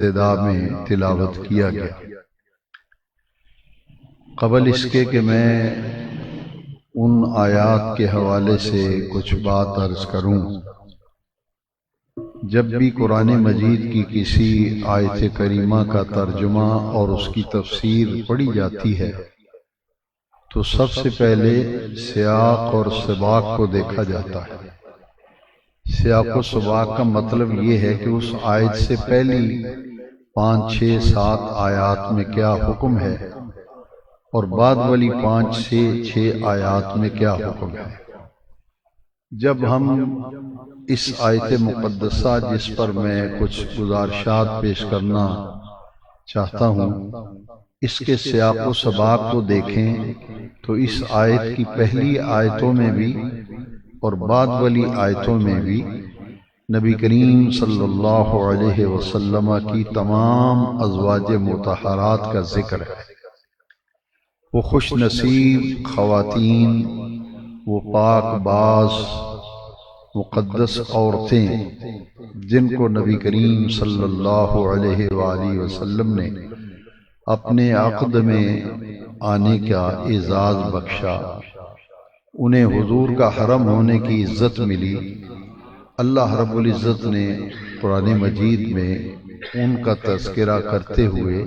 ابتدا میں تلاوت کیا گیا۔ قبل اس کے کہ میں ان آیات کے حوالے سے کچھ بات عرض کروں، جب بھی قرآن مجید کی کسی آیت کریمہ کا ترجمہ اور اس کی تفسیر پڑھی جاتی ہے تو سب سے پہلے سیاق اور سباق کو دیکھا جاتا ہے۔ سیاق و سباق کا مطلب یہ ہے کہ اس آیت سے پہلی 5، 6، 7 آیات میں کیا حکم ہے اور بعد والی 5 سے 6 آیات میں کیا حکم ہے۔ جب ہم اس آیت مقدسہ جس پر میں کچھ گزارشات پیش کرنا چاہتا ہوں، اس کے سیاق و سباق کو دیکھیں تو اس آیت کی پہلی آیتوں میں بھی اور بعد والی آیتوں میں بھی نبی کریم صلی اللہ علیہ وسلم کی تمام ازواج مطہرات کا ذکر ہے۔ وہ خوش نصیب خواتین، وہ پاک باز مقدس عورتیں جن کو نبی کریم صلی اللہ علیہ وآلہ وسلم نے اپنے عقد میں آنے کا اعزاز بخشا، انہیں حضور کا حرم ہونے کی عزت ملی۔ اللہ رب العزت نے قرآن مجید میں ان کا تذکرہ کرتے ہوئے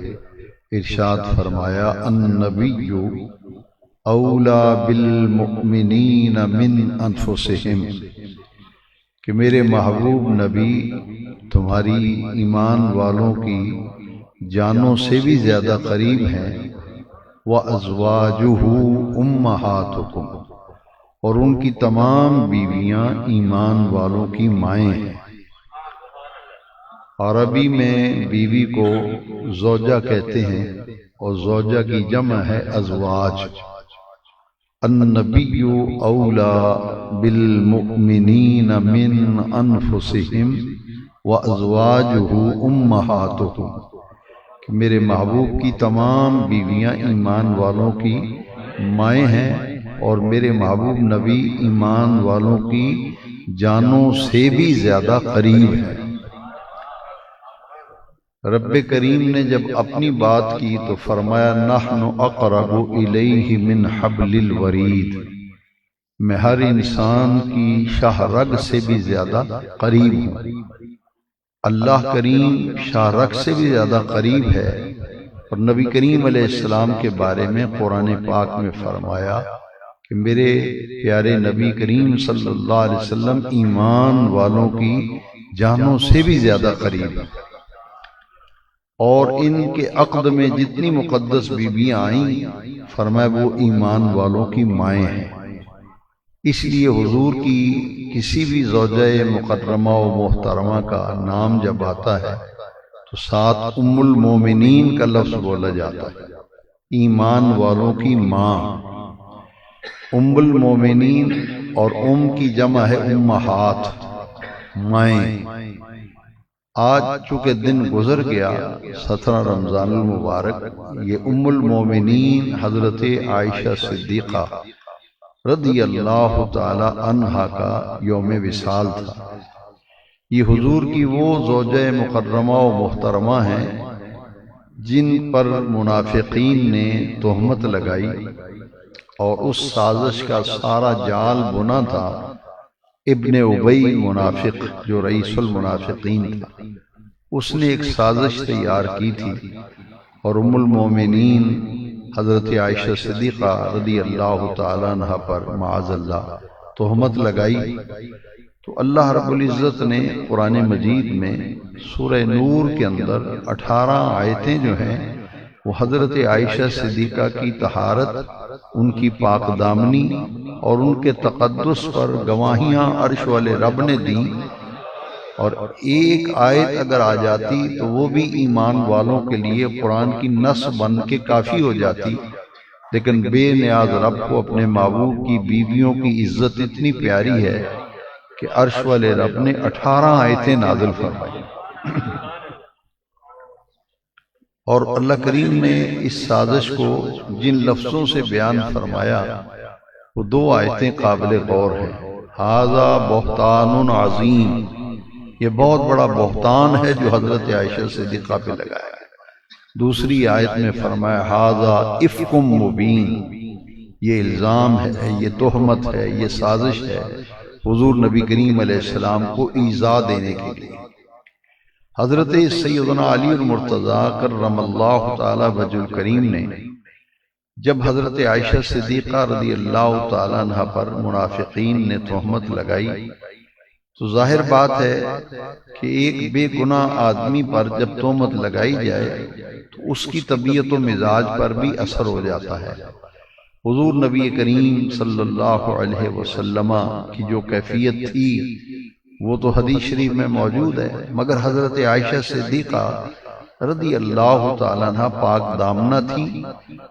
ارشاد فرمایا، النبی اولا بالمؤمنین من انفسہم، کہ میرے محبوب نبی تمہاری ایمان والوں کی جانوں سے بھی زیادہ قریب ہیں، وَأَزْوَاجُهُ أُمَّهَاتُكُمْ، اور ان کی تمام بیویاں ایمان والوں کی مائیں ہیں۔ عربی میں بیوی کو زوجہ کہتے ہیں اور زوجہ کی جمع ہے ازواج۔ النبی اولا بالمؤمنین من انفسہم وازواجہ امہاتہم، کہ میرے محبوب کی تمام بیویاں ایمان والوں کی مائیں ہیں اور میرے محبوب نبی ایمان والوں کی جانوں سے بھی زیادہ قریب ہے۔ رب کریم نے جب اپنی بات کی تو فرمایا، نحن اقرب الیہ من حبل الورید، میں ہر انسان کی شاہ رگ سے بھی زیادہ قریب ہوں۔ اللہ کریم شاہ رگ سے بھی زیادہ قریب ہے، اور نبی کریم علیہ السلام کے بارے میں قرآن پاک میں فرمایا کہ میرے پیارے نبی کریم صلی اللہ علیہ وسلم ایمان والوں کی جانوں سے بھی زیادہ قریب ہیں، اور ان کے عقد میں جتنی مقدس بیویاں آئیں فرمایا وہ ایمان والوں کی مائیں ہیں۔ اس لیے حضور کی کسی بھی زوجہ مکرمہ و محترمہ کا نام جب آتا ہے تو ساتھ ام المومنین کا لفظ بولا جاتا ہے، ایمان والوں کی ماں۔ ام المومنین اور ام کی جمع ہے امہات، مائیں۔ آج چونکہ دن گزر گیا 17 رمضان المبارک، یہ ام المومنین حضرت عائشہ صدیقہ رضی اللہ تعالی عنہا کا یوم وصال تھا۔ یہ حضور کی وہ زوجہ مکرمہ و محترمہ ہیں جن پر منافقین نے تہمت لگائی اور اس سازش کا سارا جال بنا تھا ابن ابی منافق جو رئیس المنافقین تھا۔ اس نے ایک سازش تیار کی تھی اور ام المومنین حضرت عائشہ صدیقہ رضی اللہ تعالیٰ عنہ پر معاذ اللہ تہمت لگائی، تو اللہ رب العزت نے قرآن مجید میں سورہ نور کے اندر 18 آیتیں جو ہیں وہ حضرت عائشہ صدیقہ کی طہارت، ان کی پاک دامنی اور ان کے تقدس پر گواہیاں عرش والے رب نے دیں، اور ایک آیت اگر آ جاتی تو وہ بھی ایمان والوں کے لیے قرآن کی نص بن کے کافی ہو جاتی، لیکن بے نیاز رب کو اپنے محبوب کی بیویوں کی عزت اتنی پیاری ہے کہ عرش والے رب نے 18 آیتیں نازل فرمائی۔ اور اللہ کریم نے اس سازش کو جن لفظوں سے بیان فرمایا وہ 2 آیتیں قابل غور ہیں۔ ھذا بہتان عظیم، یہ بہت بڑا بہتان ہے جو حضرت عائشہ صدیقہ پہ لگایا ہے۔ دوسری آیت میں فرمایا ھذا افک مبین، یہ الزام ہے، یہ تہمت ہے، یہ سازش ہے حضور نبی کریم علیہ السلام کو ایذا دینے کے لیے۔ حضرت سیدنا علی المرتضیٰ کرم اللہ تعالی وجہ الکریم نے جب حضرت عائشہ صدیقہ رضی اللہ تعالیٰ عنہ پر منافقین نے تہمت لگائی تو ظاہر بات ہے کہ ایک بے گناہ آدمی پر جب تہمت لگائی جائے تو اس کی طبیعت و مزاج پر بھی اثر ہو جاتا ہے۔ حضور نبی کریم صلی اللہ علیہ وسلم کی جو کیفیت تھی وہ تو حدیث شریف میں موجود ہے، مگر حضرت عائشہ صدیقہ رضی اللہ تعالیٰ عنہ پاک دامنہ تھی،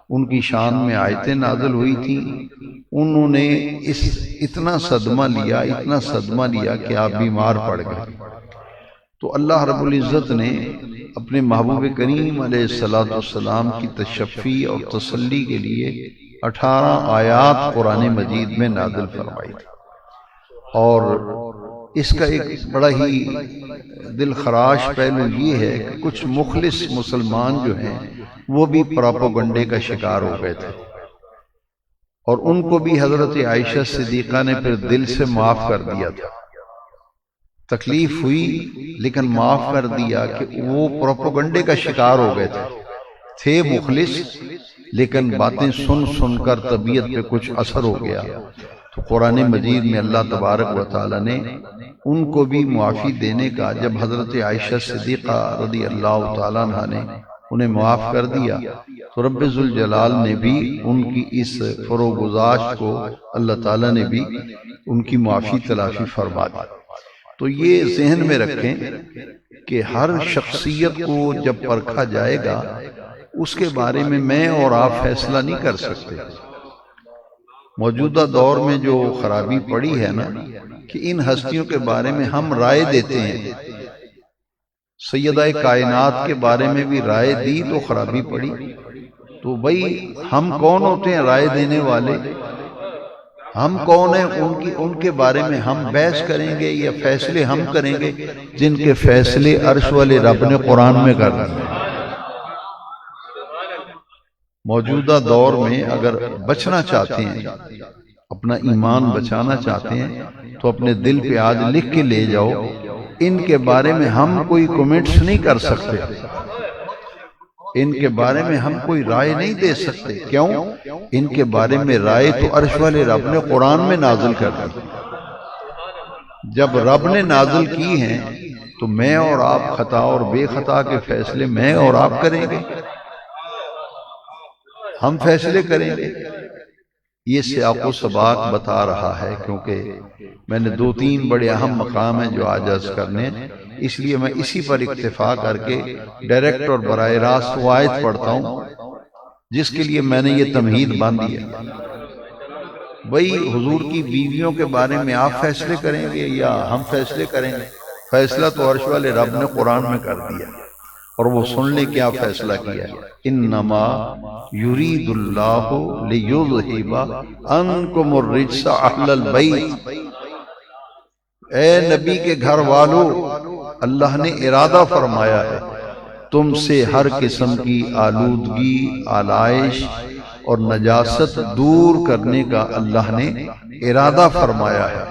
ان کی شان میں آیتیں نازل ہوئی تھیں، انہوں نے اتنا صدمہ لیا کہ آپ بیمار پڑ گئے۔ تو اللہ رب العزت نے اپنے محبوب کریم علیہ السلام کی تشفی اور تسلی کے لیے 18 آیات قرآن مجید میں نازل فرمائی تھی، اور اس کا ایک بڑا ہی دل خراش پہلو یہ ہے کہ کچھ مخلص مسلمان جو ہیں وہ بھی پراپوگنڈے کا شکار ہو گئے تھے، اور ان کو بھی حضرت عائشہ صدیقہ نے پھر دل سے معاف کر دیا تھا۔ تکلیف ہوئی لیکن معاف کر دیا کہ وہ پروپیگنڈے کا شکار ہو گئے تھے مخلص، لیکن باتیں سن کر طبیعت پہ کچھ اثر ہو گیا۔ تو قرآن مجید میں اللہ تبارک و تعالی نے ان کو بھی معافی دینے کا، جب حضرت عائشہ صدیقہ رضی اللہ تعالیٰ عنہ نے انہیں معاف کر دیا تو رب ذوالجلال نے بھی ان کی اس فروگزاشت کو، اللہ تعالیٰ نے بھی ان کی معافی تلافی فرما دی۔ تو یہ ذہن میں رکھیں کہ ہر شخصیت کو جب پرکھا جائے گا اس کے بارے میں اور آپ فیصلہ نہیں کر سکتے۔ موجودہ دور میں جو خرابی پڑی ہے نا کہ ان ہستیوں کے بارے میں ہم رائے دیتے ہیں، سیدہ کائنات کے بارے میں بھی رائے دی تو خرابی پڑی۔ تو بھئی ہم کون ہوتے ہیں رائے دینے والے؟ ہم کون ہیں ان کے بارے میں ہم بحث کریں گے یا فیصلے ہم کریں گے جن کے فیصلے عرش والے رب نے قرآن میں کر دیے۔ موجودہ دور میں اگر بچنا چاہتے ہیں، اپنا ایمان بچانا چاہتے ہیں تو اپنے دل پہ آج لکھ کے لے جاؤ، ان کے بارے میں ہم کوئی کومنٹس نہیں کر سکتے، ان کے بارے میں ہم کوئی رائے نہیں دے سکتے۔ کیوں؟ ان کے بارے میں رائے تو عرش والے رب نے قرآن میں نازل کر دی۔ جب رب نے نازل کی ہیں تو میں اور آپ خطا اور بے خطا کے فیصلے میں اور آپ کریں گے، ہم فیصلے کریں گے۔ یہ سیاق و سباق بتا رہا ہے، کیونکہ میں نے 2-3 بڑے اہم مقام ہیں جو آج عرض کرنے، اس لیے میں اسی پر اکتفا کر کے ڈائریکٹ اور براہ راست وہ آیت پڑھتا ہوں جس کے لیے میں نے یہ تمہید باندھی ہے۔ بھئی حضور کی بیویوں کے بارے میں آپ فیصلے کریں گے یا ہم فیصلے کریں گے؟ فیصلہ تو عرش والے رب نے قرآن میں کر دیا، اور وہ سن لے کیا فیصلہ کیا ہے۔ انما یرید اللہ لیذہب عنکم الرجس اہل البیت، اے نبی کے گھر والو، اللہ نے ارادہ فرمایا ہے تم سے ہر قسم کی آلودگی، آلائش اور نجاست دور کرنے کا اللہ نے ارادہ فرمایا ہے۔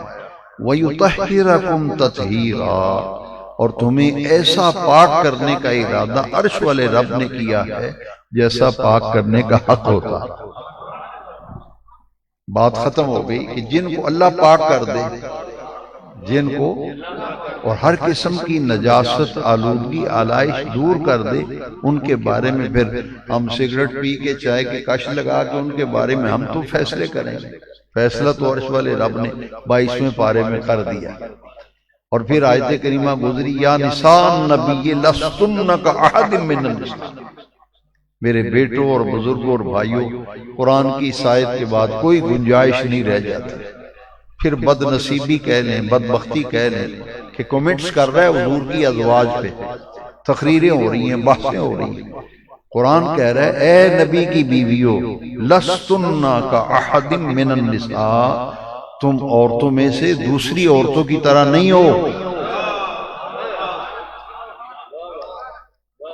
وَيُطَهِّرَكُمْ تَطْهِيرًا، اور تمہیں ایسا پاک کرنے کا ارادہ عرش والے رب نے کیا ہے جیسا پاک کرنے کا حق ہوتا۔ بات ختم ہو گئی کہ جن کو اللہ پاک کر دے، جن کو اور ہر قسم کی نجاست، آلودگی، آلائش دور کر دے، ان کے بارے میں پھر ہم سگریٹ پی کے، چائے کے کش لگا کے ان کے بارے میں ہم تو فیصلے کریں گے۔ فیصلہ تو عرش والے رب نے 22ویں پارے میں کر دیا۔ اور پھر آیت کریمہ گزری، یا نساء النبی لستن کاحد من النساء، میرے بیٹوں اور بزرگوں اور بھائیوں، قرآن کی اس آیت کے بعد کوئی گنجائش نہیں رہ جاتی۔ پھر بد نصیبی کہہ لیں، بدبختی کہہ لیں کہ کومنٹس کر رہا ہے حضور کی ازواج پہ، تقریریں ہو رہی ہیں، بحثیں ہو رہی ہیں۔ قرآن کہہ رہا ہے اے نبی کی بیویوں، لستن کاحد من النساء، تم عورتوں میں سے دوسری عورتوں کی طرح نہیں ہو۔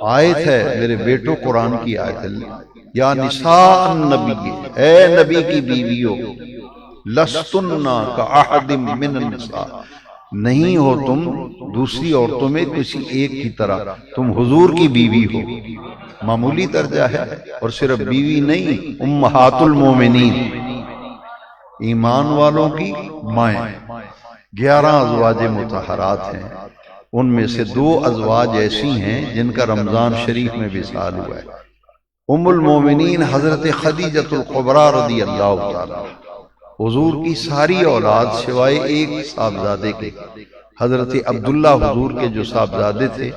آیت ہے میرے بیٹوں، قرآن کی آیت ہے، یا نساء النبی، اے نبی کی بیویوں، لستن کاحد من النساء، نہیں ہو تم دوسری عورتوں میں کسی ایک کی طرح، تم حضور کی بیوی ہو، معمولی درجہ ہے، اور صرف بیوی نہیں، امہات المومنین، ایمان والوں کی مائیں۔ 11 ازواج مطہرات ہیں، ان میں سے 2 ازواج ایسی ہیں جن کا رمضان شریف میں وصال ہوا ہے۔ ام المومنین حضرت خدیجۃ الکبریٰ رضی اللہ تعالیٰ، حضور کی ساری اولاد سوائے ایک صاحبزادے کے، حضرت عبداللہ حضور کے جو صاحبزادے تھے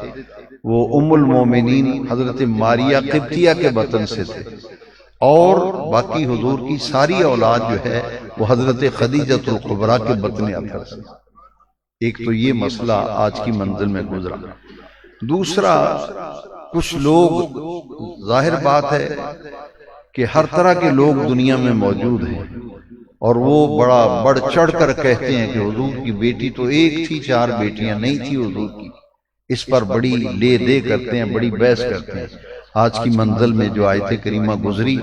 وہ ام المومنین حضرت ماریہ قبطیہ کے بطن سے تھے، اور باقی حضور کی ساری اولاد جو ہے وہ حضرت خدیجۃ الکبریٰ کے بطن اطہر سے۔ ایک تو یہ مسئلہ آج کی منزل میں گزرا۔ دوسرا، کچھ لوگ، ظاہر بات ہے کہ ہر طرح کے لوگ دنیا میں موجود ہیں، اور وہ بڑا بڑھ چڑھ کر کہتے ہیں کہ حضور کی بیٹی تو ایک تھی، 4 بیٹیاں نہیں تھی حضور کی، اس پر بڑی لے دے کرتے ہیں، بڑی بحث کرتے ہیں۔ آج کی منزل میں جو آیت کریمہ گزری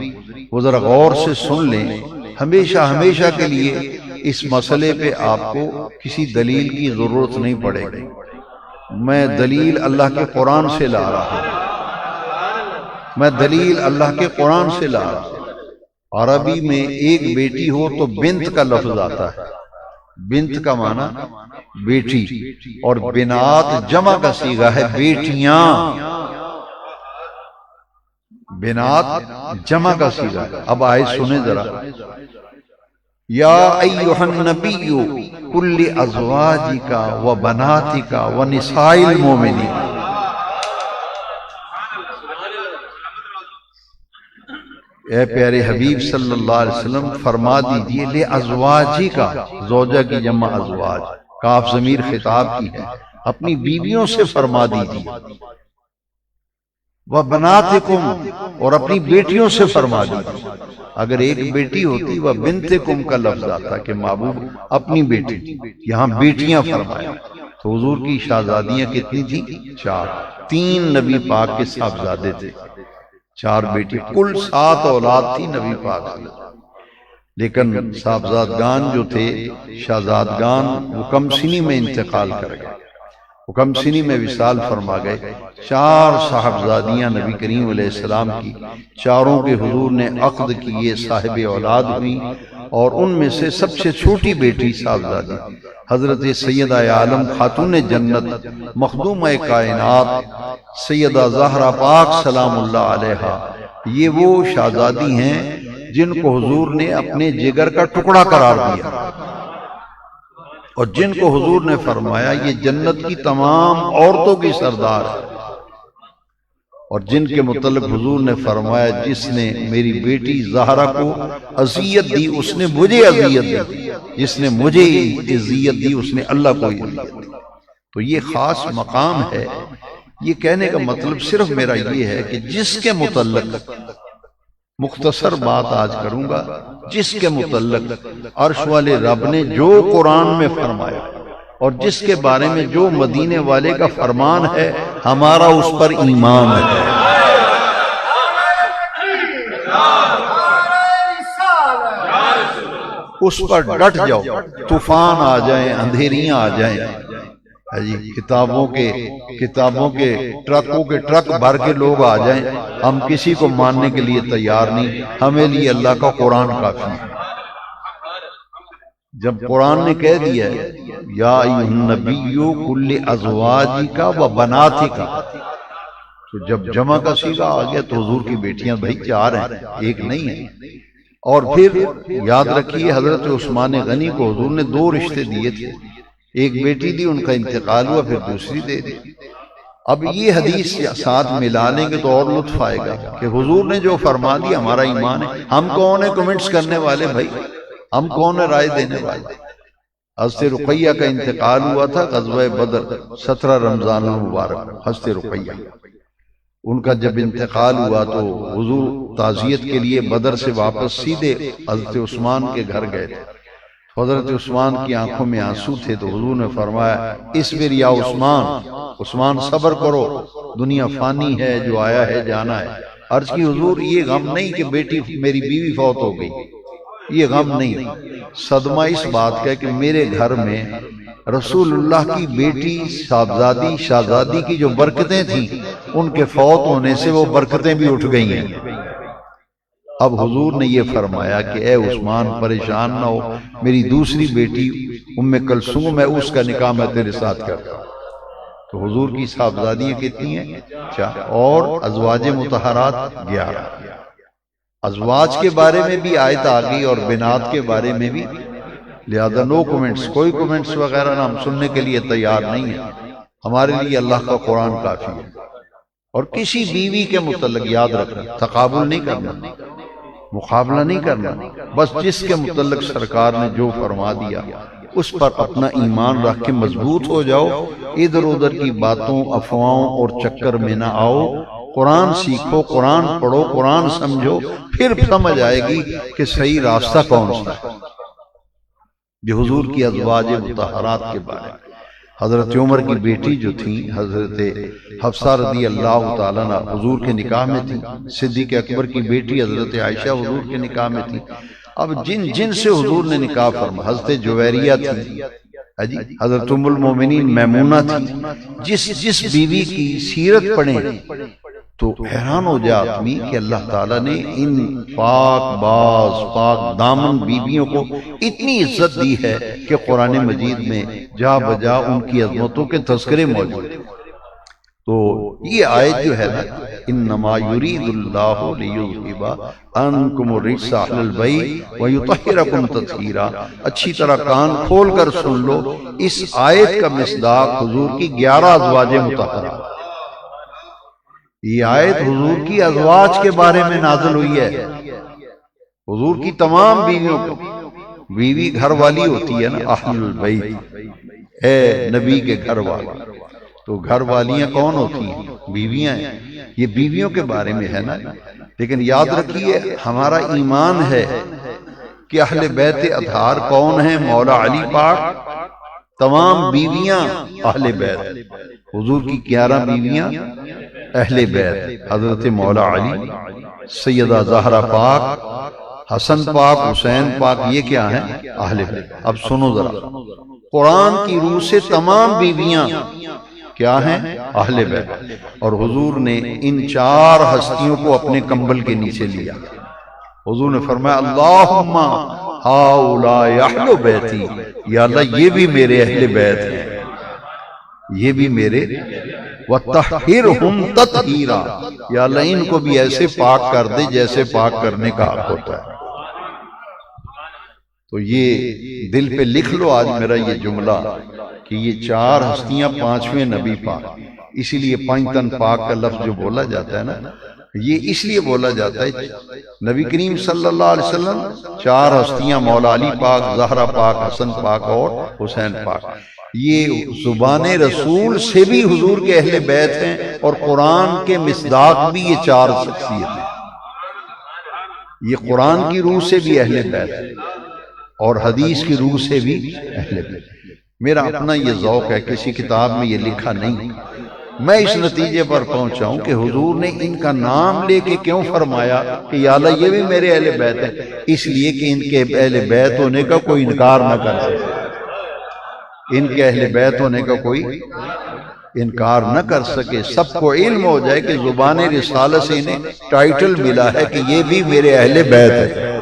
وہ ذرا غور سے سن لیں، ہمیشہ ہمیشہ کے لیے اس مسئلے پہ آپ کو کسی دلیل کی ضرورت نہیں پڑے گی۔ میں دلیل اللہ کے قرآن سے لا رہا ہوں، میں دلیل اللہ کے قرآن سے لا رہا ہوں۔ عربی میں ایک بیٹی ہو تو بنت کا لفظ آتا ہے، بنت کا معنی بیٹی، اور بنات جمع کا صیغہ ہے بیٹیاں، بنات جمع کا صیغہ ہے۔ اب آئے سنیں ذرا، یا ایھا النبی قل لازواجک و بناتک و نساء المؤمنین، اے پیارے حبیب صلی اللہ علیہ وسلم فرما دیجئے، لے ازواجی کا، زوجہ کی جمع ازواج، کاف ضمیر خطاب کی ہے، اپنی بیویوں سے فرما دیجئے، وَبَنَاتِكُمْ، اور اپنی بیٹیوں سے فرما دیجئے۔ اگر ایک بیٹی ہوتی وَبِنْتِكُمْ کا لفظ آتا کہ محبوب اپنی بیٹی، یہاں بیٹیاں فرمایا، تو حضور کی شہزادیاں کتنی تھیں؟ 4، 3 نبی پاک کے صاحبزادے تھے، 4 بیٹی، کل 7 اولاد تھی نبی پاک سے، لیکن صاحبزادگان جو تھے، شہزادگان، وہ کم سنی میں انتقال کر گئے، وہ کم سنی میں وصال فرما گئے۔ 4 صاحبزادیاں نبی کریم علیہ السلام کی، چاروں کے حضور نے عقد کیے، صاحب اولاد ہوئی، اور ان میں سے سب سے چھوٹی بیٹی صاحبزادی حضرت سیدہ عالم خاتون جنت، مخدومہ کائنات، سیدہ زہرا پاک سلام اللہ علیہا، یہ وہ شہزادی ہیں جن کو حضور نے اپنے جگر کا ٹکڑا قرار دیا، اور جن کو حضور نے فرمایا یہ جنت کی تمام عورتوں کی سردار ہے، اور جن کے متعلق حضور نے فرمایا جس نے میری بیٹی زہرا کو اذیت دی اس نے مجھے اذیت دی، جس نے مجھے اذیت دی اس نے اللہ کو اذیت دی۔ تو یہ خاص مقام ہے۔ یہ کہنے کا مطلب صرف میرا یہ ہے کہ جس کے متعلق، مختصر بات آج کروں گا، جس کے متعلق عرش والے رب نے جو قرآن میں فرمایا، اور جس کے بارے میں جو مدینے والے کا فرمان ہے، ہمارا اس پر ایمان ہے۔ اس پر ڈٹ جاؤ، طوفان آ جائیں، اندھیریاں آ جائیں، کتابوں کے ٹرکوں کے ٹرک بھر کے لوگ آ جائیں، ہم کسی کو ماننے کے لیے تیار نہیں، ہمیں لیے اللہ کا قرآن کافی ہے۔ جب قرآن نے کہہ دیا ہے یا ایھا النبی قل لازواجک و بناتک، تو جب جمع کا صیغہ آ گیا تو حضور کی بیٹیاں بھائی 4 ہیں، ایک نہیں ہے۔ اور پھر یاد رکھیے حضرت عثمان غنی کو حضور نے 2 رشتے دیے تھے، ایک بیٹی دی، ان کا انتقال ہوا، پھر دوسری دے دی۔ اب یہ حدیث ساتھ ملا لیں گے تو اور لطف آئے گا کہ حضور نے جو فرما دیا ہمارا ایمان ہے۔ ہم کون ہیں کمنٹس کرنے والے بھائی؟ ہم کون ہیں رائے دینے والے؟ حضرت رقیہ کا انتقال ہوا تھا غزوہ بدر، 17 رمضان المبارک، حضرت رقیہ، ان کا جب انتقال ہوا تو حضور تعزیت کے لیے بدر سے واپس سیدھے حضرت عثمان کے گھر گئے تھے۔ حضرت عثمان کی آنکھوں میں آنسو تھے تو حضور نے فرمایا اصبر یا عثمان، عثمان صبر کرو، دنیا فانی ہے، جو آیا ہے جانا ہے۔ عرض کی حضور یہ غم نہیں کہ بیٹی میری بیوی فوت ہو گئی، یہ غم نہیں، صدمہ اس بات کا کہ میرے گھر میں رسول اللہ کی بیٹی صاحبزادی شہزادی کی جو برکتیں تھیں ان کے فوت ہونے سے وہ برکتیں بھی اٹھ گئی ہیں۔ اب حضور نے یہ فرمایا کہ اے عثمان پریشان نہ ہو، میری دوسری بیٹی ام کلثوم ہے، اس کا نکاح میں تیرے ساتھ کرتا ہوں۔ تو حضور کی صاحبزادیاں کتنی ہیں؟ 4، اور ازواج مطہرات 11۔ ازواج کے بارے میں بھی آیت آ گئی اور بنات کے بارے میں بھی، لہذا نو کومنٹس، کوئی کومنٹس وغیرہ نہ، ہم سننے کے لیے تیار نہیں ہیں، ہمارے لیے اللہ کا قرآن کافی ہے۔ اور کسی بیوی کے متعلق یاد رکھنا، تقابل نہیں کرنا، مقابلہ نہیں کرنا، بس جس کے متعلق سرکار نے جو فرما دیا اس پر اپنا ایمان رکھ کے مضبوط ہو جاؤ، ادھر ادھر کی باتوں افواہوں اور چکر میں نہ آؤ، قرآن سیکھو، قرآن پڑھو، قرآن سمجھو، پھر سمجھ آئے گی کہ صحیح راستہ کون سا ہے۔ یہ حضور کی ازواج مطہرات کے بارے میں۔ حضرت عمر کی بیٹی جو تھیں حضرت حفصہ رضی اللہ تعالیٰ عنہ حضور کے نکاح میں تھی، صدیق اکبر کی بیٹی حضرت عائشہ حضور کے نکاح میں تھی۔ اب جن سے حضور نے نکاح فرمایا، حضرت جویریہ تھی، حضرت ام المومنین میمونہ تھی، جس بیوی کی سیرت پڑھیں تو حیران ہو جائے آدمی کہ اللہ تعالیٰ نے ان پاک باز پاک دامن بیویوں کو اتنی عزت دی ہے کہ قرآن مجید میں جا بجا ان کی عظمتوں کے تذکرے موجود ہیں۔ تو یہ آیت جو ہے نا، انما یرید اللہ لیذھب عنکم الرجس اہل البیت ویطہرکم تطہیرا، اچھی طرح کان کھول کر سن لو، اس آیت کا مصداق حضور کی 11 ازواج مطہرات۔ یہ آیت حضور کی ازواج کے بارے میں نازل ہوئی ہے، حضور کی تمام بیویوں کو۔ بیوی گھر والی ہوتی ہے نا، اہل البیت، اے نبی کے گھر والی۔ تو گھر والیاں کون ہوتی ہیں؟ بیویاں ہیں، یہ بیویوں کے بارے میں ہے نا۔ لیکن یاد رکھیے ہمارا ایمان ہے کہ اہل بیت اطہار کون ہیں؟ مولا علی پاک، تمام بیویاں اہل بیت، حضور کی 11 بیویاں اہل بیت، حضرت مولا علی، سیدہ زہرا پاک، حسن پاک، حسین پاک، یہ کیا ہیں؟ اہل بیت۔ اب سنو ذرا، قرآن کی روح سے تمام بیویاں کیا ہیں؟ اہل بیت۔ اور حضور نے ان 4 ہستیوں کو اپنے کمبل کے نیچے لیا۔ حضور نے فرمایا اللہم ہؤلاء اہل بیتی، یا اللہ یہ بھی میرے اہل بیت ہیں، یہ بھی میرے، وَتَحْهِرْهُمْ تَطْهِيرًا، یا اللہ ان کو بھی ایسے پاک کر دے جیسے پاک کرنے کا حق ہوتا ہے۔ تو یہ دل پہ لکھ لو آج میرا یہ جملہ کہ یہ 4 ہستیاں 5ویں نبی پاک، اسی لیے 5 تن پاک کا لفظ جو بولا جاتا ہے نا، یہ اس لیے بولا جاتا ہے نبی کریم صلی اللہ علیہ وسلم 4 ہستیاں، مولا علی پاک، زہرا پاک، حسن پاک اور حسین پاک، یہ زبان رسول سے بھی حضور کے اہل بیت ہیں، اور قرآن کے مصداق بھی یہ 4 شخصیت ہیں۔ یہ قرآن کی روح سے بھی اہل بیت ہے اور حدیث کی روح سے بھی اہل بیت۔ میرا اپنا یہ ذوق ہے، کسی کتاب میں یہ لکھا نہیں، میں اس نتیجے پر پہنچا ہوں کہ حضور نے ان کا نام لے کے کیوں فرمایا کہ یا اللہ یہ بھی میرے اہل بیت ہے، اس لیے کہ ان کے اہل بیت ہونے کا کوئی انکار نہ کر سکے، ان کے اہل بیت ہونے کا کوئی انکار نہ کر سکے، سب کو علم ہو جائے کہ زبان رسالت سے انہیں ٹائٹل ملا ہے کہ یہ بھی میرے اہل بیت ہے۔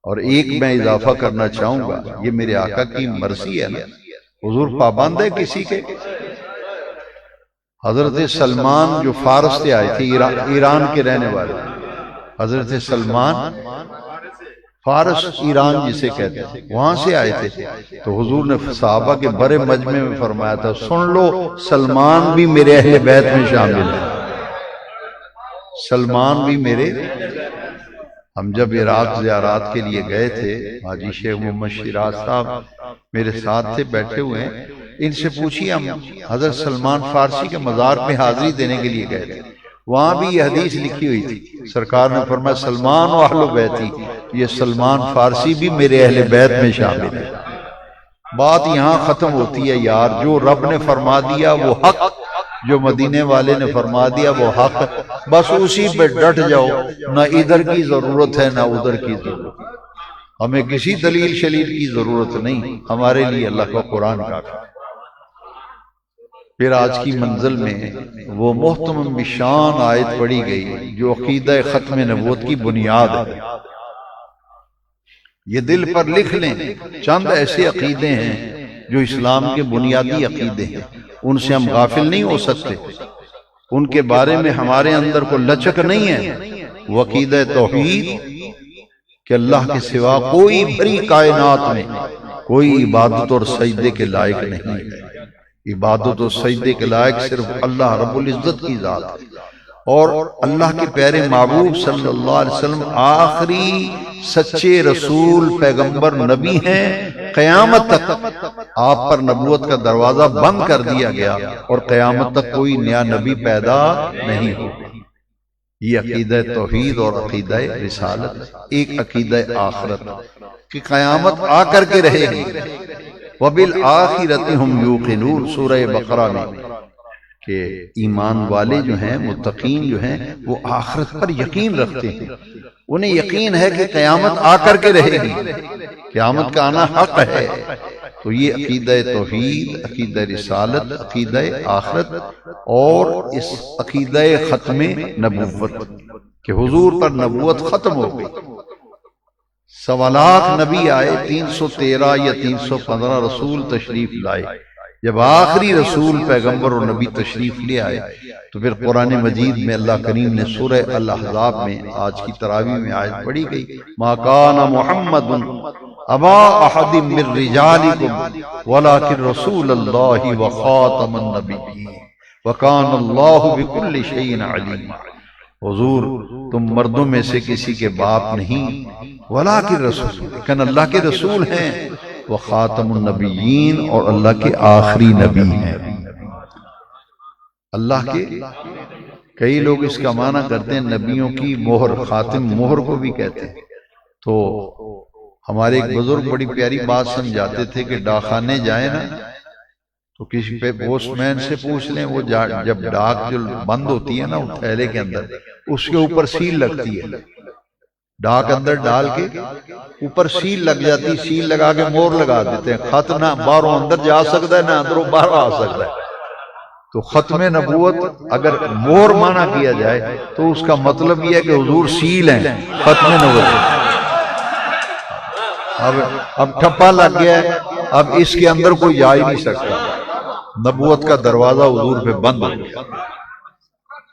اور ایک میں اضافہ کرنا چاہوں گا، یہ میرے آقا کی مرضی ہے نا، حضور پابند ہے کسی کے۔ حضرت سلمان جو فارس سے آئے تھے، ایران کے رہنے والے، حضرت سلمان فارس ایران جسے کہتے ہیں، وہاں سے آئے تھے، تو حضور نے صحابہ کے بڑے مجمع میں فرمایا تھا سن لو سلمان بھی میرے اہل بیت میں شامل ہے، سلمان بھی میرے۔ ہم جب عراق زیارات کے لیے گئے تھے، حاجی شیخ محمد شیراز صاحب میرے ساتھ تھے، بیٹھے ہوئے ہیں، ان سے پوچھیے ہم حضرت سلمان فارسی کے مزار پہ حاضری دینے کے لیے گئے تھے، وہاں بھی یہ حدیث لکھی ہوئی تھی، سرکار نے فرمایا سلمان و اہل بیتی، یہ سلمان فارسی بھی میرے اہل بیت میں شامل ہے۔ بات یہاں ختم ہوتی ہے یار، جو رب نے فرما دیا وہ حق، جو مدینے والے نے فرما دیا وہ حق، بس اسی پہ ڈٹ جاؤ، نہ ادھر کی ضرورت ہے نہ ادھر کی ضرورت ہے، ہمیں کسی دلیل شلیل کی ضرورت نہیں، ہمارے لیے اللہ کا قرآن کافی۔ پھر آج کی منزل میں وہ محتمم بشان آیت پڑھی گئی جو عقیدہ ختم نبوت کی بنیاد ہے۔ یہ دل پر لکھ لیں، چند ایسے عقیدے ہیں جو اسلام کے بنیادی عقیدے ہیں، ان سے ہم غافل نہیں ہو سکتے، ان کے بارے میں ہمارے اندر کوئی لچک نہیں ہے۔ وہ عقیدہ توحید کہ اللہ کے سوا کوئی بھری کائنات میں کوئی عبادت اور سجدے کے لائق نہیں ہے، عبادت و سجدے کے لائق صرف اللہ رب العزت کی ذات ہے، اور اللہ کے پیارے محبوب صلی اللہ علیہ وسلم آخری سچے رسول پیغمبر نبی ہیں، قیامت تک آپ پر نبوت کا دروازہ بند کر دیا گیا اور قیامت تک کوئی نیا نبی پیدا نہیں ہو۔ یہ عقیدہ توحید اور عقیدہ رسالت، ایک عقیدہ آخرت کہ قیامت آ کر کے رہے گی۔ وَبِالْآخِرَةِ هُمْ يُوقِنُونَ، سورہ بقرہ میں، کہ ایمان والے جو ہیں، متقین جو ہیں، وہ آخرت پر یقین رکھتے ہیں، انہیں یقین ہے کہ قیامت آ کر کے رہے گی، قیامت کا آنا حق ہے۔ تو یہ عقیدہ توحید، عقیدہ رسالت، عقیدہ آخرت، اور اس عقیدہ ختم نبوت کہ حضور پر نبوت ختم ہو گئی۔ 1.25 لاکھ نبی آئے، 313 یا 315 رسول تشریف لائے، جب آخری رسول پیغمبر اور نبی تشریف لے آئے تو پھر قرآن مجید میں اللہ کریم نے سورہ الاحزاب میں آج کی تراویح میں آیت پڑھی گئی، ما کان محمد ابا احد من رجالکم ولکن رسول اللہ وخاتم النبیین وکان اللہ بکل شیء علیم۔ حضور تم مردوں میں سے کسی کے باپ نہیں، ولکن رسول، لیکن اللہ کے رسول ہیں، وہ خاتم النبیین، اور اللہ کے آخری نبی ہیں۔ اللہ کے کئی لوگ اس کا معنی کرتے ہیں نبیوں کی مہر، خاتم مہر کو بھی کہتے ہیں۔ تو ہمارے ایک بزرگ بڑی پیاری بات سمجھاتے تھے کہ ڈاکخانے جائیں نا تو کسی پہ پوسٹ مین سے پوچھ لیں، وہ جب ڈاک جو بند ہوتی ہے نا وہ تھیلے کے اندر، اس کے اوپر سیل لگتی ہے، ڈاک اندر ڈال کے اوپر سیل لگ جاتی، سیل لگا کے مور لگا دیتے ہیں، خط نہ باہروں اندر جا سکتا ہے نہ اندروں باہر آ سکتا ہے۔ تو ختم نبوت اگر مور مانا کیا جائے تو اس کا مطلب یہ ہے کہ حضور سیل ہیں ختم نبوت۔ اب ٹھپا لگ گیا ہے، اب اس کے اندر کوئی جا ہی نہیں سکتا، نبوت کا دروازہ حضور پہ بند ہو گیا۔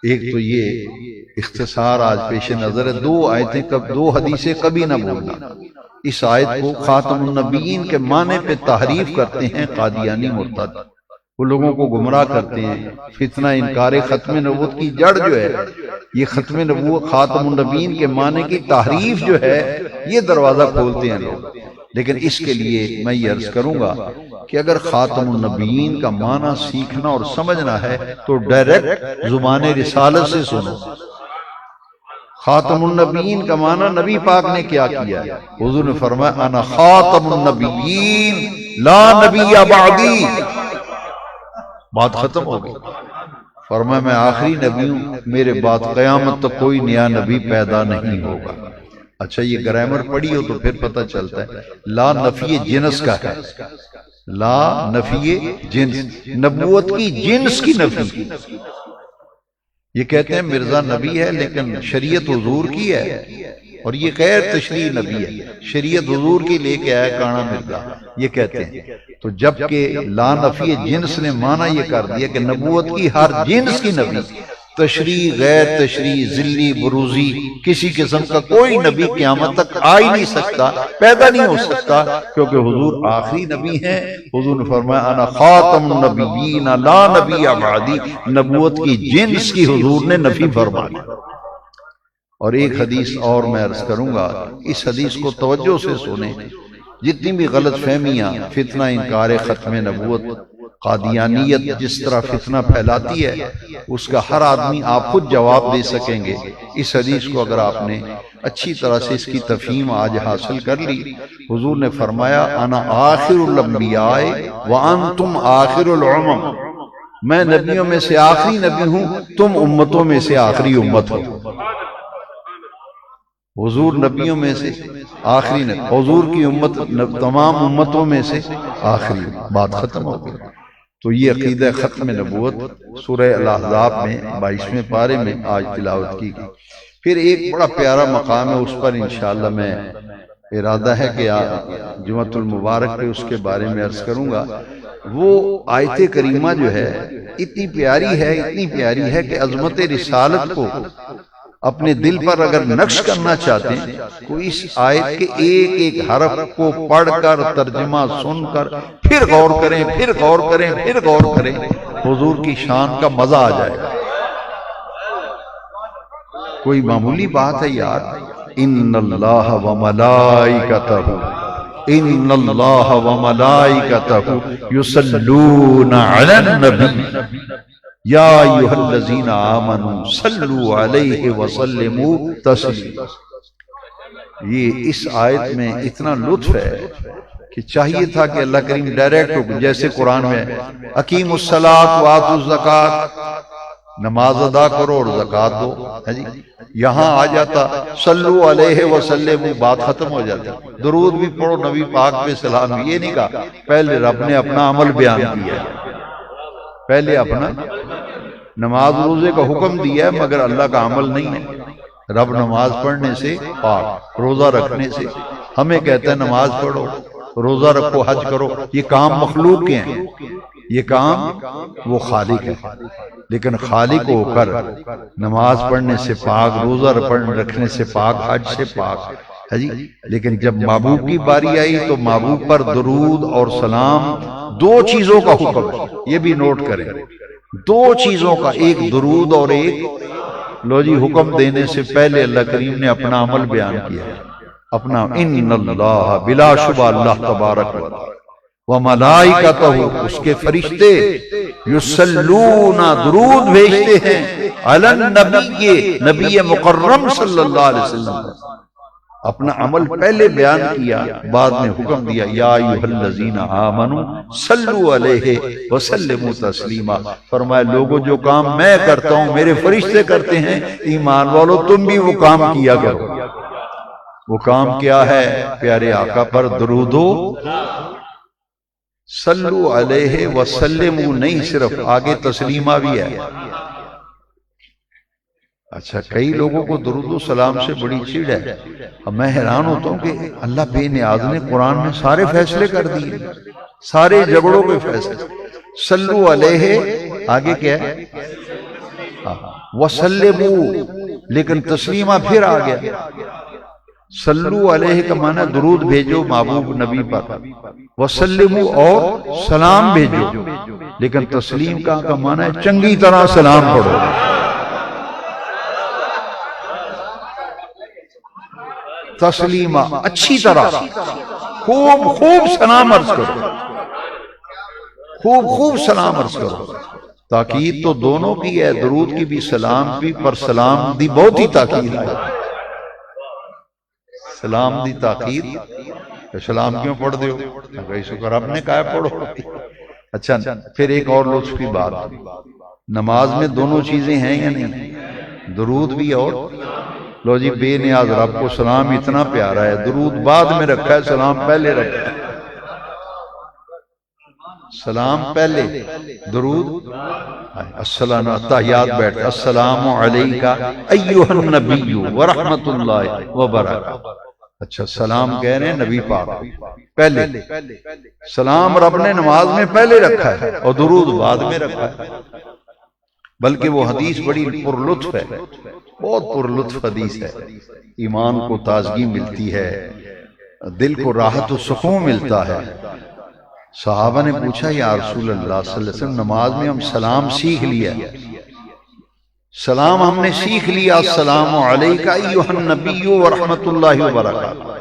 ایک تو یہ اختصار آج پیش نظر ہے، دو آیتیں دو حدیثیں کبھی نہ بھولنا۔ اس آیت کو خاتم النبیین کے معنی پہ تحریف کرتے ہیں قادیانی مرتد، وہ لوگوں کو گمراہ کرتے ہیں۔ فتنہ انکار ختم نبوت کی جڑ جو ہے یہ ختم نبوت، خاتم النبیین کے معنی کی تحریف جو ہے، یہ دروازہ کھولتے ہیں لوگ۔ لیکن اس کے لیے میں یہ عرض کروں گا کہ اگر خاتم النبیین کا معنی سیکھنا اور سمجھنا ہے تو ڈائریکٹ زبان رسالت سے سنو۔ خاتم النبیین کا معنی نبی پاک نے کیا کیا ہے؟ حضور نے فرمایا انا خاتم النبیین لا نبی بعدی، بات ختم ہو گئی۔ فرمایا میں آخری نبی ہوں، میرے بعد قیامت تک کوئی نیا نبی پیدا نہیں ہوگا۔ اچھا یہ گرامر پڑھی ہو تو پھر پتہ چلتا ہے لا نفی جنس کا ہے، لا نفی جنس، نبوت کی جنس کی نفی۔ یہ کہتے ہیں مرزا نبی ہے لیکن شریعت حضور کی ہے، اور یہ غیر تشریعی نبی ہے، شریعت حضور کی لے کے آیا کانا مرزا، یہ کہتے ہیں۔ تو جبکہ لا نفی جنس نے معنی یہ کر دیا کہ نبوت کی ہر جنس کی نبی، تشریع، غیر تشریع، ذلی، بروزی، کسی قسم کا کوئی نبی قیامت تک آ ہی نہیں سکتا، پیدا نہیں ہو سکتا، کیونکہ حضور آخری نبی ہیں۔ حضور نے فرمایا انا خاتم النبیین لا نبی بعدی، نبوت کی جنس کی حضور نے نفی فرمائی۔ اور ایک حدیث اور میں عرض کروں گا، اس حدیث کو توجہ سے سنیں، جتنی بھی غلط فہمیاں فتنہ انکار ختم نبوت قادیانیت جس طرح فتنہ پھیلاتی ہے اس کا ہر آدمی آپ خود جواب دے سکیں گے۔ اس حدیث کو اگر آپ نے اچھی طرح سے اس کی تفہیم آج حاصل کر لی، حضور نے فرمایا انا آخر الانبیاء وانتم آخر الامم، میں نبیوں میں سے آخری نبی ہوں، تم امتوں میں سے آخری امت ہو۔ حضور نبیوں میں سے آخری نبی، حضور کی امت تمام امتوں میں سے آخری، بات ختم ہو گئی۔ تو یہ عقیدہ ختم نبوت سورہ الاحزاب میں 22ویں پارے میں آج تلاوت کی گئی۔ پھر ایک بڑا پیارا مقام ہے، اس پر انشاءاللہ میں ارادہ ہے کہ جمعۃ المبارک پہ اس کے بارے میں عرض کروں گا۔ وہ آیت کریمہ جو ہے اتنی پیاری ہے کہ عظمت رسالت کو اپنے دل پر اگر نقش کرنا چاہتے ہیں تو اس آیت کے ایک ایک حرف کو پڑھ کر، ترجمہ سن کر، پھر غور کریں، پھر غور کریں، پھر غور کریں، حضور کی شان کا مزہ آ جائے گا۔ کوئی معمولی بات ہے یار، ان اللہ و ملائکتہ، ان اللہ و ملائکتہ یصلون علی النبی یا ایھا الذین آمنوا صلوا علیہ وسلموا تسلیما۔ یہ اس آیت میں اتنا لطف ہے کہ چاہیے تھا کہ اللہ کریم ڈائریکٹ، جیسے قرآن میں اقیموا الصلاۃ وآتوا الزکاۃ، نماز ادا کرو اور زکوٰۃ دو، ہے جی، یہاں آ جاتا صلو علیہ وسلم، بات ختم ہو جاتی، درود بھی پڑھو نبی پاک پہ سلام۔ یہ نہیں کہا، پہلے رب نے اپنا عمل بیان کیا ہے، پہلے اپنا نماز روزے کا حکم دیا ہے مگر اللہ کا عمل نہیں ہے۔ رب نماز پڑھنے سے پاک، روزہ رکھنے سے، ہمیں کہتا ہے نماز پڑھو، روزہ رکھو، حج کرو، یہ کام مخلوق کے ہیں، یہ کام وہ خالق ہے۔ لیکن خالق ہو کر نماز پڑھنے سے پاک، روزہ رکھنے سے پاک، حج سے پاک ہے جی، لیکن جب محبوب کی باری آئی تو محبوب پر درود اور سلام دو چیزوں کا حکم ہے، یہ بھی نوٹ کریں، دو چیزوں کا، ایک درود اور ایک لو جی حکم دینے سے پہلے اللہ کریم نے اپنا عمل بیان کیا ہے، اپنا ان اللہ، بلا شبہ اللہ تبارک و تعالی وملائکتہ، اس کے فرشتے، یصلون، درود بھیجتے ہیں، علی النبی، نبی مکرم صلی اللہ علیہ وسلم۔ اپنا عمل پہلے بیان کیا، بعد میں حکم دیا، یا ایھا الذین آمنوا صلوا علیہ وسلموا تسلیما۔ فرمایا لوگوں جو کام میں کرتا ہوں میرے فرشتے کرتے ہیں، ایمان والو تم بھی وہ کام کیا کرو۔ وہ کام کیا ہے؟ پیارے آقا پر درود و صلو علیہ وسلموا، نہیں صرف، آگے تسلیمہ بھی ہے۔ اچھا، کئی لوگوں کو درود و سلام سے بڑی چڑ ہے۔ اب میں حیران ہوتا ہوں کہ اللہ بے نیاز نے قرآن میں سارے فیصلے کر دیے، سارے جھگڑوں کے فیصلے۔ صلو علیہ، آگے کیا ہے؟ وسلموا، لیکن تسلیمہ پھر آ گیا۔ صلو علیہ کا معنی درود بھیجو محبوب نبی پر، وسلموا اور سلام بھیجو، لیکن تسلیم کا معنی ہے چنگی طرح سلام پڑھو۔ تسلیمہ، اچھی طرح خوب سلام عرض کرو، خوب سلام عرض کرو۔ تاکید تو دونوں کی ہے، درود کی بھی، سلام بھی، پر سلام دی بہت ہی تاکید ہے۔ سلام دی تاکید، سلام کیوں پڑھ دیو؟ کہ شکر رب نے کہا پڑھو۔ اچھا، پھر ایک اور لطف کی بات، نماز میں دونوں چیزیں ہیں یا نہیں؟ درود بھی اور لو جی بے نیاز رب کو سلام اتنا پیارا ہے، درود بعد میں رکھا ہے، سلام پہلے رکھا ہے۔ سلام پہلے، درود السلام، تحیات بیٹھ، السلام علیکہ ایھا النبی ورحمۃ اللہ وبرکاتہ۔ اچھا، سلام کہہ رہے ہیں نبی پاک پہلے، سلام رب نے نماز میں پہلے رکھا ہے اور درود بعد میں رکھا ہے۔ بلکہ وہ حدیث بڑی پرلطف ہے، بہت پرلطف حدیث ہے، ایمان کو تازگی ملتی ہے، دل کو راحت و سکون ملتا ہے۔ صحابہ نے پوچھا یا رسول اللہ صلی اللہ علیہ وسلم، نماز میں ہم سلام سیکھ لیا، سلام ہم نے سیکھ لیا، السلام علیکہ ایھا النبی ورحمۃ اللہ وبرکاتہ،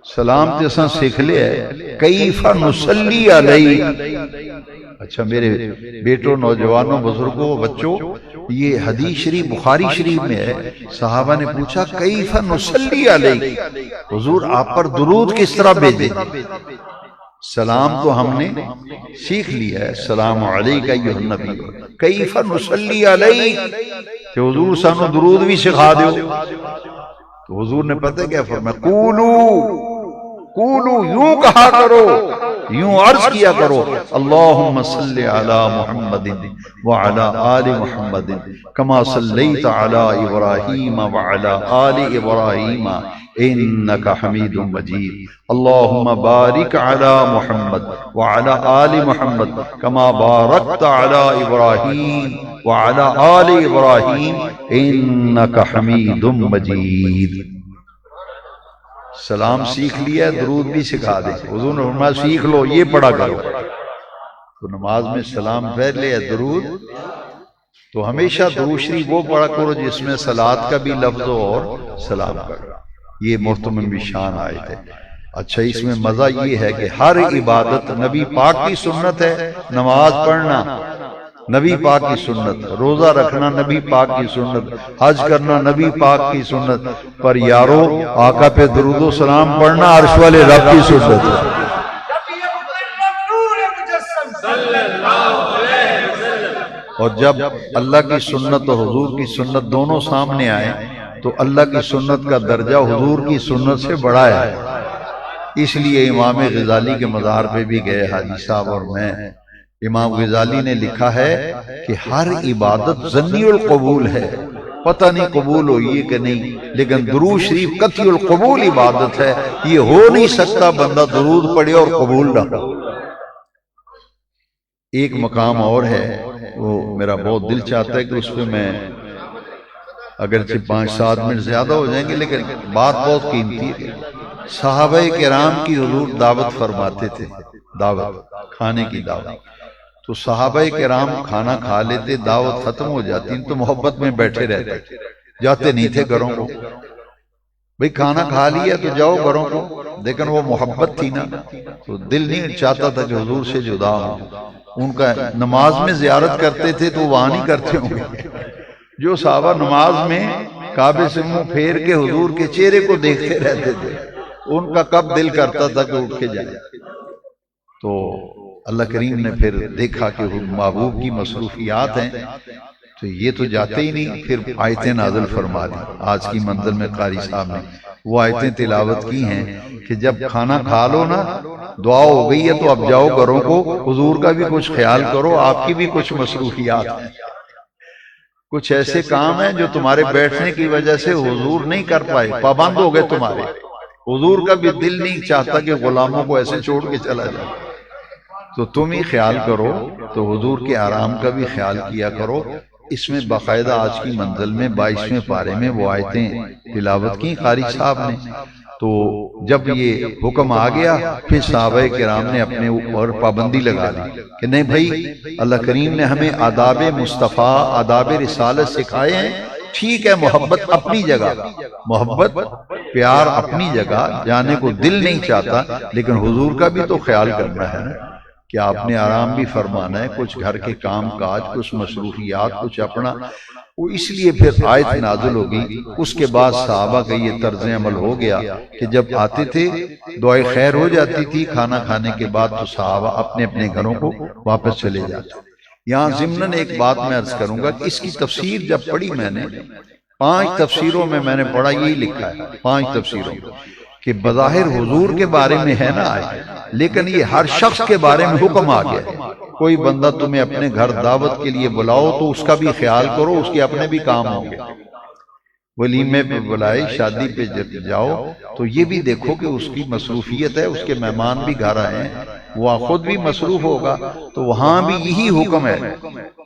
سلام تے اساں سیکھ لیا ہے کیف نصلی علیہ. اچھا میرے بیٹوں، نوجوانوں، بزرگوں، بچوں، یہ حدیث شریف بخاری شریف میں ہے. صحابہ نے پوچھا کیف نصلی علیہ، حضور آپ پر درود کس طرح بھیجیں؟ سلام تو ہم نے سیکھ لیا ہے، السلام علیک ایھا النبی، کیف نصلی علیہ کہ حضور سانو درود بھی سکھا دیو. تو حضور نے پتہ کیا فرمایا، قولو یوں کہا کرو، یوں عرض کیا کرو، اللہم صلی علی محمد وعلی آل محمد کما صلیت علی ابراہیم وعلی آل ابراہیم انک حمید مجید. اللہم بارک علی محمد وعلی آل محمد کما بارکت علی ابراہیم وعلی آل ابراہیم انک حمید مجید. سلام سیکھ لیا، درود بھی سکھا دے. حضور نے فرمایا سیکھ لو، یہ پڑھا کرو. تو نماز میں سلام پھیر لیا، درود تو ہمیشہ درود شریف وہ پڑھا کرو جس میں صلات کا بھی لفظ ہو اور سلام کا. یہ محتمم بشان آیت ہے. اچھا اس میں مزہ یہ ہے کہ ہر عبادت نبی پاک کی سنت ہے. نماز پڑھنا نبی پاک کی سنت، روزہ رکھنا نبی پاک کی سنت، حج کرنا نبی پاک کی سنت، پر یارو آقا پہ درود و سلام پڑھنا عرش والے رب کی سنت ہے. اور جب اللہ کی سنت اور حضور کی سنت دونوں سامنے آئے تو اللہ کی سنت کا درجہ حضور کی سنت سے بڑا ہے. اس لیے امام غزالی کے مزار پہ بھی گئے حاجی صاحب اور میں. امام غزالی نے لکھا ہے کہ ہر عبادت ظنی القبول ہے، پتہ نہیں قبول ہوئی ہے کہ نہیں، لیکن درود شریف قطعی القبول عبادت ہے. یہ ہو نہیں سکتا بندہ درود پڑھے اور قبول نہ ہو. ایک مقام اور ہے، وہ میرا بہت دل چاہتا ہے کہ اس پہ میں اگرچہ 5-7 منٹ زیادہ ہو جائیں گے لیکن بات بہت قیمتی ہے. صحابہ کرام کی حضور دعوت فرماتے تھے، دعوت کھانے کی دعوت. تو صحابہ کرام کھانا کھا لیتے، دعوت ختم ہو جاتی تو محبت میں بیٹھے رہتے، جاتے نہیں تھے گھروں کو. بھئی کھانا کھا لیا تو جاؤ گھروں کو، لیکن وہ محبت تھی نا، تو دل نہیں چاہتا تھا کہ حضور سے جدا ہوں. ان کا نماز میں زیارت کرتے تھے تو وہاں نہیں کرتے ہوں گے. جو صحابہ نماز میں کعبے سے منہ پھیر کے حضور کے چہرے کو دیکھتے رہتے تھے، ان کا کب دل کرتا تھا کہ اٹھ کے جائے. تو اللہ کریم نے پھر دیکھا کہ محبوب کی مصروفیات ہیں تو یہ تو جاتے ہی نہیں، پھر آیتیں نازل فرما دی. آج کی منزل میں قاری صاحب نے وہ آیتیں تلاوت کی ہیں کہ جب کھانا کھا لو نا، دعا ہو گئی ہے تو اب جاؤ گھروں کو، حضور کا بھی کچھ خیال کرو، آپ کی بھی کچھ مصروفیات ہیں. کچھ ایسے کام ہیں جو تمہارے بیٹھنے کی وجہ سے حضور نہیں کر پائے، پابند ہو گئے تمہارے. حضور کا بھی دل نہیں چاہتا کہ غلاموں کو ایسے چھوڑ کے چلا جائے، تو تم ہی خیال کرو. تو حضور کے آرام کا بھی خیال کیا کرو. اس میں باقاعدہ آج کی منزل میں 22ویں پارے میں وہ آیتیں تلاوت کی قاری صاحب نے. تو جب یہ حکم آ گیا پھر صحابہ کرام نے اپنے اوپر پابندی لگا دی کہ نہیں بھائی، اللہ کریم نے ہمیں آداب مصطفیٰ، آداب رسالت سکھائے ہیں. ٹھیک ہے محبت اپنی جگہ، محبت پیار اپنی جگہ، جانے کو دل نہیں چاہتا، لیکن حضور کا بھی تو خیال کرنا ہے کہ آپ نے آرام بھی فرمانا ہے، کچھ گھر کے کام کاج، کچھ مصروفیات، کچھ اپنا. وہ اس لیے پھر آیت نازل ہوگی. اس کے بعد صحابہ کا یہ طرز عمل ہو گیا کہ جب آتے تھے دعائے خیر ہو جاتی تھی کھانا کھانے کے بعد تو صحابہ اپنے اپنے گھروں کو واپس چلے جاتے. یہاں ضمناً ایک بات میں عرض کروں گا کہ اس کی تفسیر جب پڑھی میں نے، 5 تفسیروں میں نے پڑھا، یہی لکھا ہے 5 تفسیروں کہ بظاہر حضور کے بارے میں ہے نا آئے، لیکن یہ ہر شخص کے بارے میں حکم آ گیا. کوئی بندہ تمہیں اپنے گھر دعوت کے لیے بلاؤ تو اس کا بھی خیال کرو، اس کے اپنے بھی کام ہوں گے. ولیمے پہ بلائے، شادی پہ جاؤ تو یہ بھی دیکھو کہ اس کی مصروفیت ہے، اس کے مہمان بھی گھر آئے ہیں، وہ خود بھی مصروف ہوگا. تو وہاں بھی یہی حکم ہے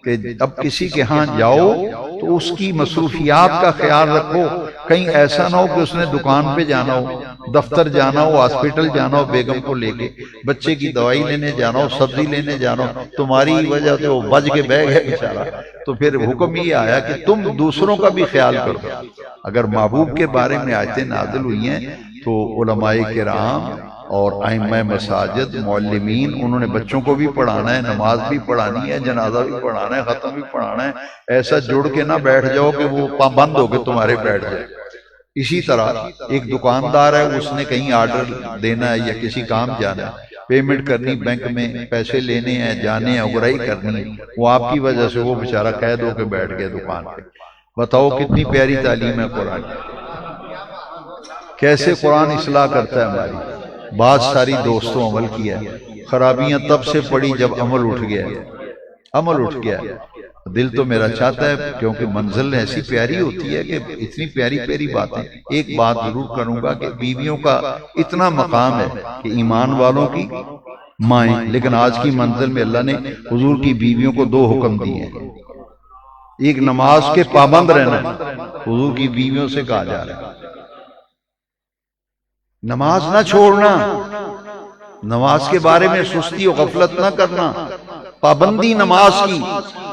کہ اب کسی کے ہاں جاؤ تو اس کی مصروفیات کا خیال رکھو. کہیں ایسا نہ ہو کہ اس نے دکان پہ جانا ہو، دفتر جانا ہو، ہاسپٹل جانا ہو بیگم کو لے کے، بچے کی دوائی لینے جانا ہو، سبزی لینے جانا ہو، تمہاری وجہ سے وہ بج کے بہ گئے بیچارہ. تو پھر حکم یہ آیا کہ تم دوسروں کا بھی خیال کرو. اگر محبوب کے بارے میں آیتیں نازل ہوئی ہیں تو علماء کرام اور ائمہ مساجد معلمین انہوں نے بچوں کو بھی پڑھانا ہے، نماز بھی پڑھانی ہے، جنازہ بھی پڑھانا ہے، ختم بھی پڑھانا ہے۔ ایسا جڑ کے نہ بیٹھ جاؤ کہ وہ پابند ہو کے تمہارے بیٹھ جائے۔ اسی طرح ایک دکاندار ہے، اس نے کہیں آرڈر دینا ہے یا کسی کام جانا ہے، پیمنٹ کرنی، بینک میں پیسے لینے ہیں، جانے ہیں، اگرائی کرنی ہے، وہ آپ کی وجہ سے وہ بیچارہ قید ہو کے بیٹھ گیا دکان پہ۔ بتاؤ کتنی پیاری تعلیم ہے قرآن، کیسے قرآن اصلاح کرتا ہے ہماری۔ بات ساری دوستوں عمل کیا، خرابیاں تب سے پڑی جب عمل اٹھ گیا، عمل اٹھ گیا۔ دل تو میرا چاہتا ہے، کیونکہ منزل ایسی پیاری ہوتی ہے کہ اتنی پیاری پیاری باتیں۔ ایک بات ضرور کروں گا کہ بیویوں کا اتنا مقام ہے کہ ایمان والوں کی مائیں، لیکن آج کی منزل میں اللہ نے حضور کی بیویوں کو دو حکم دیے ہیں۔ ایک نماز کے پابند رہنا ہے، حضور کی بیویوں سے کہا جا رہا ہے نماز نہ چھوڑنا، نماز کے بارے میں سستی و غفلت نہ کرنا، پابندی نماز کی،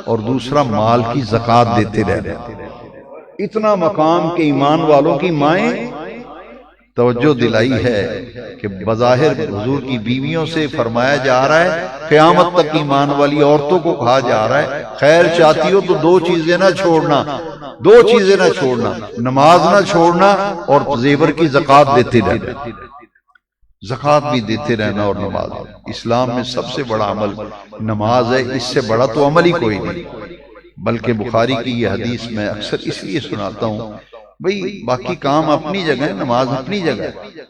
اور دوسرا مال کی زکوٰۃ دیتے رہنا۔ اتنا مقام کہ ایمان والوں کی مائیں توجہ دلائی ہے کہ بظاہر حضور کی بیویوں سے فرمایا جا رہا ہے، قیامت تک ایمان والی عورتوں کو کہا جا رہا ہے خیر چاہتی ہو تو دو چیزیں نہ چھوڑنا، دو چیزیں نہ چھوڑنا، نماز نہ چھوڑنا اور زیور کی زکوٰۃ دیتے رہنا۔ زکوٰۃ بھی دیتے رہنا اور نماز۔ اسلام میں سب سے بڑا عمل نماز ہے، اس سے بڑا تو عمل ہی کوئی نہیں۔ بلکہ بخاری کی یہ حدیث میں اکثر اس لیے سناتا ہوں، بھئی باقی کام اپنی جگہ ہے، نماز اپنی جگہ ہے۔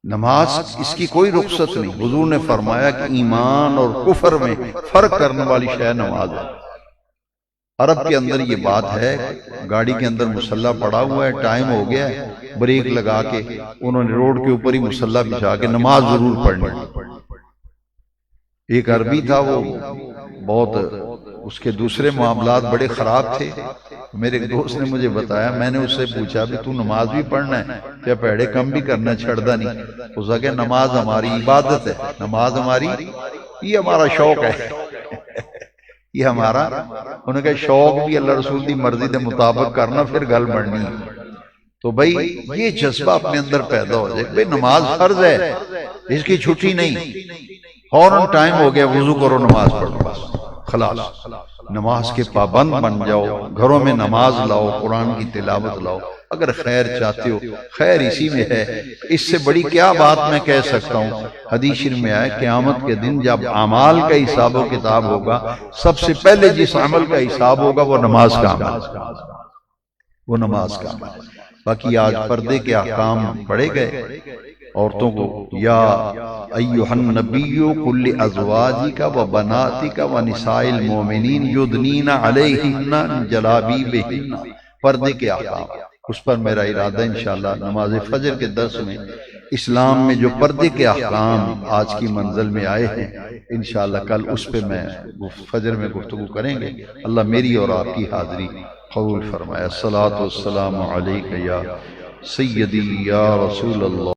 نماز اس کی کوئی رخصت نہیں۔ حضور نے فرمایا کہ ایمان اور کفر میں فرق کرنے والی شے نماز ہے۔ عرب کے اندر یہ بات ہے، گاڑی کے اندر مصلی پڑا ہوا ہے، ٹائم ہو گیا ہے، بریک لگا کے انہوں نے روڈ کے اوپر ہی مصلی بچھا کے نماز ضرور پڑھنی۔ ایک عربی تھا، وہ بہت اس کے دوسرے معاملات بڑے خراب تھے۔ میرے ایک دوست نے مجھے بتایا، میں نے اس سے پوچھا بھی تو نماز بھی پڑھنا ہے یا پیڑے کم بھی کرنا، چھڑدا نہیں؟ اس نے کہا نماز ہماری عبادت ہے، نماز ہماری یہ ہمارا شوق ہے، یہ ہمارا۔ انہوں نے کہا شوق بھی اللہ رسول دی مرضی دے مطابق کرنا، پھر گل بڑھنی۔ تو بھئی یہ جذبہ اپنے اندر پیدا ہو جائے، بھئی نماز فرض ہے، اس کی چھٹی نہیں، فوراً ٹائم ہو گیا وضو کرو نماز پڑھو، بس خلاص۔ نماز کے پابند بن جاؤ، گھروں میں نماز لاؤ، قرآن کی تلاوت لاؤ۔ اگر خیر چاہتے ہو، خیر اسی میں ہے، اس سے بڑی کیا بات میں کہہ سکتا ہوں۔ حدیث شریف میں آئے قیامت کے دن جب اعمال کا حساب و کتاب ہوگا، سب سے پہلے جس عمل کا حساب ہوگا وہ نماز کا عمل، وہ نماز کا عمل۔ باقی آج پردے کے احکام پڑھے گئے عورتوں کو، یا ایھا النبی قل لازواجک و بناتک و نساء المؤمنین یدنین علیہن من جلابیبہن، پردے کے احکام۔ اس پر میرا ارادہ انشاءاللہ نماز فجر کے درس میں اسلام میں جو پردے کے احکام آج کی منزل میں آئے ہیں، انشاءاللہ کل اس پہ میں فجر میں گفتگو کریں گے۔ اللہ میری اور آپ کی حاضری قبول فرمائے۔ الصلاۃ والسلام علیک یا سیدی یا رسول اللہ۔